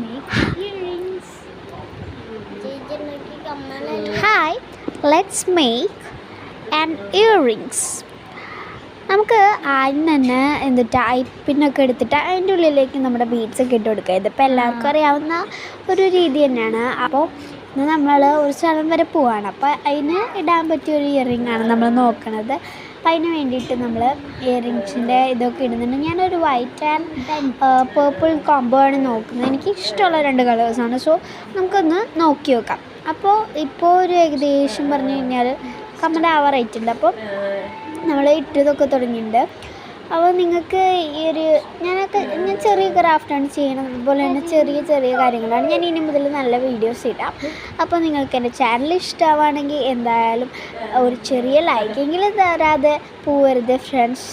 make earrings. Hi, let's make an earrings. നമുക്ക് ആദ്യം തന്നെ എന്നിട്ട് ഐപ്പിന്നൊക്കെ എടുത്തിട്ട് അതിൻ്റെ ഉള്ളിലേക്ക് നമ്മുടെ ബീഡ്സൊക്കെ ഇട്ട് കൊടുക്കുക. ഇതിപ്പോൾ എല്ലാവർക്കും അറിയാവുന്ന ഒരു രീതി തന്നെയാണ്. അപ്പോൾ ഇന്ന് നമ്മൾ ഒരു സ്ഥലം വരെ പോവാണ്. അപ്പോൾ അതിന് ഇടാൻ പറ്റിയ ഒരു ഇയറിങ്ങാണ് നമ്മൾ നോക്കണത്. അപ്പം അതിന് വേണ്ടിയിട്ട് നമ്മൾ ഇയറിങ്സിൻ്റെ ഇതൊക്കെ ഇടുന്നുണ്ട്. ഞാനൊരു വൈറ്റ് ആൻഡ് പേർപ്പിൾ കോംബോ ആണ് നോക്കുന്നത്. എനിക്ക് ഇഷ്ടമുള്ള 2 കളേഴ്സാണ്. സോ നമുക്കൊന്ന് നോക്കി നോക്കാം. അപ്പോൾ ഇപ്പോൾ ഒരു ഏകദേശം പറഞ്ഞു കഴിഞ്ഞാൽ കമ്മൽ ആവാറായിട്ടുണ്ട്. അപ്പോൾ നമ്മൾ ഇട്ടതൊക്കെ തുടങ്ങിയിട്ടുണ്ട്. അപ്പോൾ നിങ്ങൾക്ക് ഈ ഒരു ഞാൻ ചെറിയ ക്രാഫ്റ്റാണ് ചെയ്യണത്. അതുപോലെ തന്നെ ചെറിയ ചെറിയ കാര്യങ്ങളാണ്. ഞാൻ ഇനി മുതൽ നല്ല വീഡിയോസ് ഇടാം. അപ്പോൾ നിങ്ങൾക്ക് എൻ്റെ ചാനൽ ഇഷ്ടമാവുകയാണെങ്കിൽ എന്തായാലും ഒരു ചെറിയ ലൈക്കെങ്കിലും തരാതെ പോവരുത് ഫ്രണ്ട്സ്.